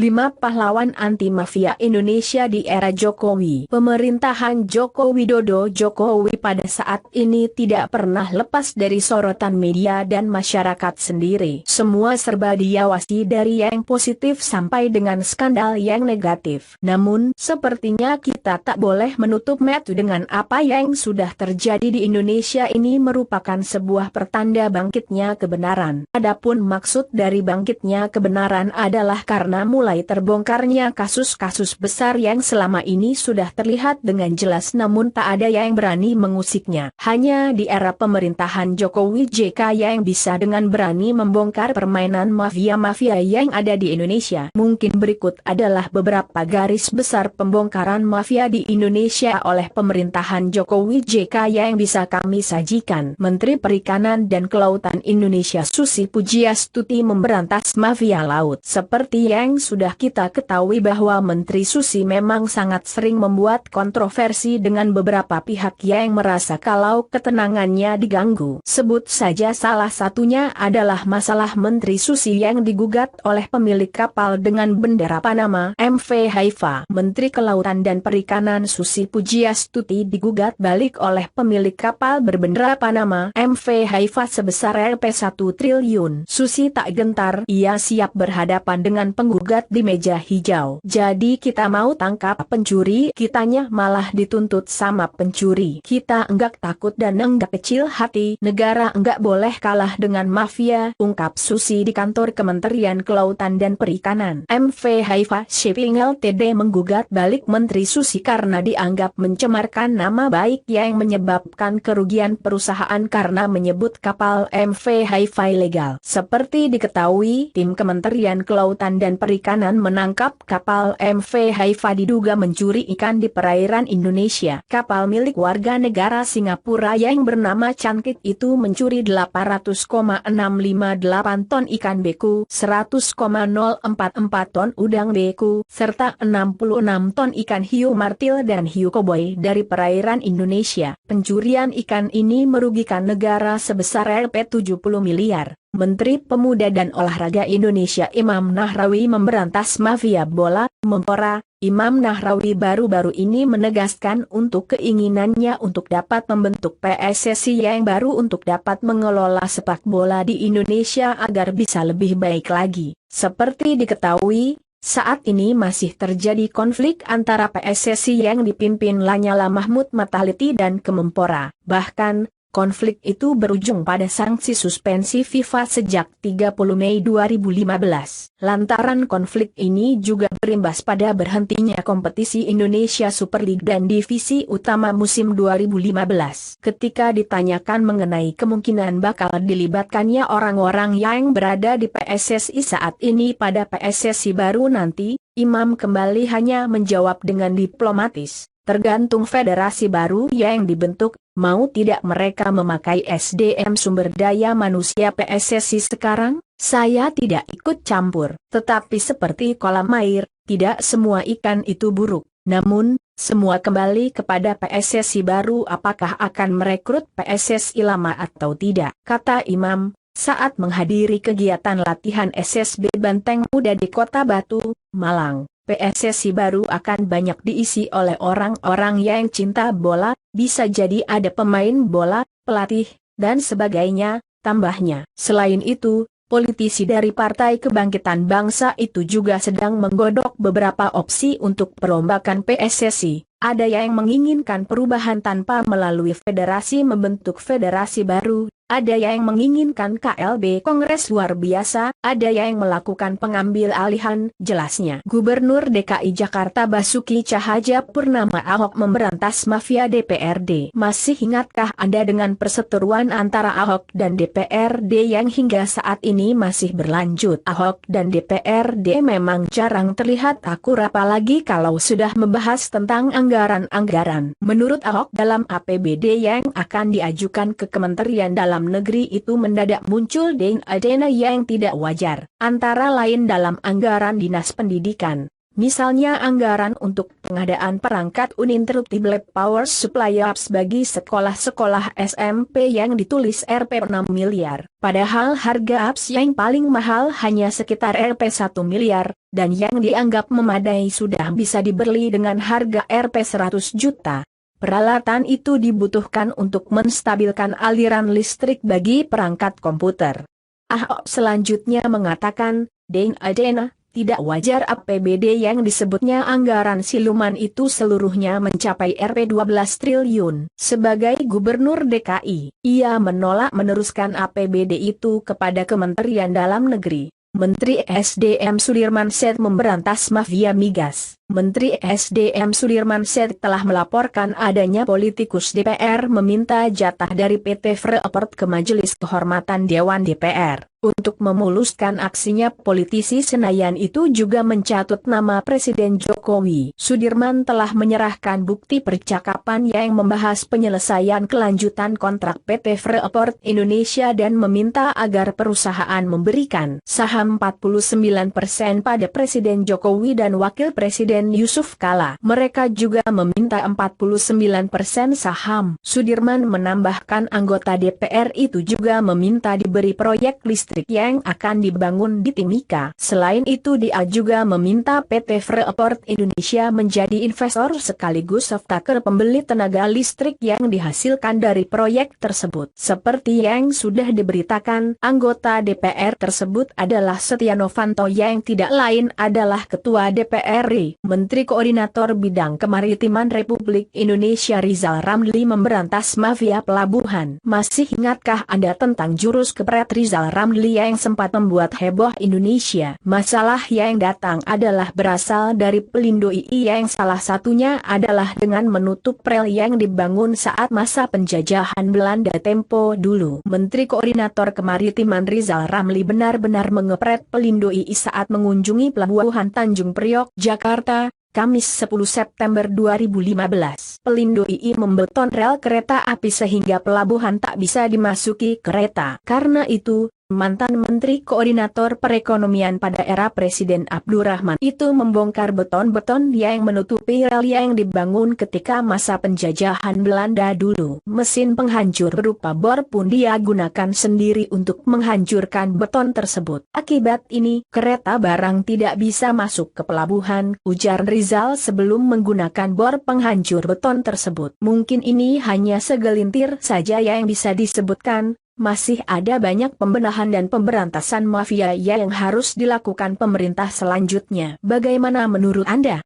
5 pahlawan anti-mafia Indonesia di era Jokowi. Pemerintahan Joko Widodo Jokowi pada saat ini tidak pernah lepas dari sorotan media dan masyarakat sendiri. Semua serba diawasi dari yang positif sampai dengan skandal yang negatif. Namun, sepertinya kita tak boleh menutup mata dengan apa yang sudah terjadi di Indonesia ini merupakan sebuah pertanda bangkitnya kebenaran. Adapun maksud dari bangkitnya kebenaran adalah karena mulai terbongkarnya kasus-kasus besar yang selama ini sudah terlihat dengan jelas namun tak ada yang berani mengusiknya. Hanya di era pemerintahan Jokowi JK yang bisa dengan berani membongkar permainan mafia-mafia yang ada di Indonesia. Mungkin berikut adalah beberapa garis besar pembongkaran mafia di Indonesia oleh pemerintahan Jokowi JK yang bisa kami sajikan. Menteri Perikanan dan Kelautan Indonesia Susi Pujiastuti memberantas mafia laut. Seperti yang sudah kita ketahui bahwa Menteri Susi memang sangat sering membuat kontroversi dengan beberapa pihak yang merasa kalau ketenangannya diganggu. Sebut saja salah satunya adalah masalah Menteri Susi yang digugat oleh pemilik kapal dengan bendera Panama, MV Haifa. Menteri Kelautan dan Perikanan Susi Pujiastuti digugat balik oleh pemilik kapal berbendera Panama, MV Haifa sebesar Rp1 triliun. Susi tak gentar, ia siap berhadapan dengan penggugat di meja hijau. Jadi kita mau tangkap pencuri, kitanya malah dituntut sama pencuri. Kita enggak takut dan enggak kecil hati, negara enggak boleh kalah dengan mafia, ungkap Susi di kantor Kementerian Kelautan dan Perikanan. MV Haifa Shipping Ltd menggugat balik Menteri Susi karena dianggap mencemarkan nama baik yang menyebabkan kerugian perusahaan karena menyebut kapal MV Haifa ilegal. Seperti diketahui, tim Kementerian Kelautan dan Perikanan menangkap kapal MV Haifa diduga mencuri ikan di perairan Indonesia. Kapal milik warga negara Singapura yang bernama Cangkit itu mencuri 800,658 ton ikan beku, 100,044 ton udang beku, serta 66 ton ikan hiu martil dan hiu koboi dari perairan Indonesia. Pencurian ikan ini merugikan negara sebesar Rp70 miliar. Menteri Pemuda dan Olahraga Indonesia Imam Nahrawi memberantas mafia bola, Menpora. Imam Nahrawi baru-baru ini menegaskan untuk keinginannya untuk dapat membentuk PSSI yang baru untuk dapat mengelola sepak bola di Indonesia agar bisa lebih baik lagi. Seperti diketahui, saat ini masih terjadi konflik antara PSSI yang dipimpin Lanyala Mahmud Mataliti dan Kemenpora. Bahkan, konflik itu berujung pada sanksi suspensi FIFA sejak 30 Mei 2015. Lantaran konflik ini juga berimbas pada berhentinya kompetisi Indonesia Super League dan divisi utama musim 2015. Ketika ditanyakan mengenai kemungkinan bakal dilibatkannya orang-orang yang berada di PSSI saat ini pada PSSI baru nanti, Imam kembali hanya menjawab dengan diplomatis. Tergantung federasi baru yang dibentuk, mau tidak mereka memakai SDM sumber daya manusia PSSI sekarang, saya tidak ikut campur. Tetapi seperti kolam air, tidak semua ikan itu buruk. Namun, semua kembali kepada PSSI baru apakah akan merekrut PSSI lama atau tidak, kata Imam. Saat menghadiri kegiatan latihan SSB Banteng Muda di Kota Batu, Malang. PSSI baru akan banyak diisi oleh orang-orang yang cinta bola, bisa jadi ada pemain bola, pelatih, dan sebagainya, tambahnya. Selain itu, politisi dari Partai Kebangkitan Bangsa itu juga sedang menggodok beberapa opsi untuk perombakan PSSI. Ada yang menginginkan perubahan tanpa melalui federasi membentuk federasi baru. Ada yang menginginkan KLB Kongres Luar Biasa, ada yang melakukan pengambil alihan, jelasnya. Gubernur DKI Jakarta Basuki Cahayapurnama Ahok memberantas mafia DPRD. Masih ingatkah Anda dengan perseteruan antara Ahok dan DPRD yang hingga saat ini masih berlanjut? Ahok dan DPRD memang jarang terlihat akur apalagi kalau sudah membahas tentang anggaran-anggaran. Menurut Ahok dalam APBD yang akan diajukan ke Kementerian Dalam Negeri itu mendadak muncul dana yang tidak wajar, antara lain dalam anggaran Dinas Pendidikan. Misalnya anggaran untuk pengadaan perangkat uninterruptible power supply apps bagi sekolah-sekolah SMP yang ditulis Rp 6 miliar. Padahal harga apps yang paling mahal hanya sekitar Rp 1 miliar, dan yang dianggap memadai sudah bisa dibeli dengan harga Rp 100 juta. Peralatan itu dibutuhkan untuk menstabilkan aliran listrik bagi perangkat komputer. Ahok selanjutnya mengatakan, Dena, tidak wajar APBD yang disebutnya anggaran siluman itu seluruhnya mencapai Rp 12 triliun. Sebagai Gubernur DKI, ia menolak meneruskan APBD itu kepada Kementerian Dalam Negeri. Menteri SDM Sudirman Said memberantas mafia migas. Menteri SDM Sudirman Said telah melaporkan adanya politikus DPR meminta jatah dari PT Freeport ke Majelis Kehormatan Dewan DPR. Untuk memuluskan aksinya, politisi Senayan itu juga mencatut nama Presiden Jokowi. Sudirman telah menyerahkan bukti percakapan yang membahas penyelesaian kelanjutan kontrak PT Freeport Indonesia dan meminta agar perusahaan memberikan saham 49% pada Presiden Jokowi dan Wakil Presiden Yusuf Kala. Mereka juga meminta 49% saham. Sudirman menambahkan anggota DPR itu juga meminta diberi proyek listrik yang akan dibangun di Timika. Selain itu dia juga meminta PT Freeport Indonesia menjadi investor sekaligus off-taker pembeli tenaga listrik yang dihasilkan dari proyek tersebut. Seperti yang sudah diberitakan, anggota DPR tersebut adalah Setia Novanto yang tidak lain adalah Ketua DPR RI. Menteri Koordinator Bidang Kemaritiman Republik Indonesia Rizal Ramli memberantas mafia pelabuhan. Masih ingatkah Anda tentang jurus kepret Rizal Ramli yang sempat membuat heboh Indonesia? Masalah yang datang adalah berasal dari Pelindo II yang salah satunya adalah dengan menutup rel yang dibangun saat masa penjajahan Belanda tempo dulu. Menteri Koordinator Kemaritiman Rizal Ramli benar-benar mengepret Pelindo II saat mengunjungi Pelabuhan Tanjung Priok, Jakarta, Kamis 10 September 2015. Pelindo II membeton rel kereta api sehingga pelabuhan tak bisa dimasuki kereta. Karena itu, mantan Menteri Koordinator Perekonomian pada era Presiden Abdurrahman itu membongkar beton-beton yang menutupi rel yang dibangun ketika masa penjajahan Belanda dulu. Mesin penghancur berupa bor pun dia gunakan sendiri untuk menghancurkan beton tersebut. Akibat ini, kereta barang tidak bisa masuk ke pelabuhan, ujar Rizal sebelum menggunakan bor penghancur beton tersebut. Mungkin ini hanya segelintir saja yang bisa disebutkan. Masih ada banyak pembenahan dan pemberantasan mafia yang harus dilakukan pemerintah selanjutnya. Bagaimana menurut Anda?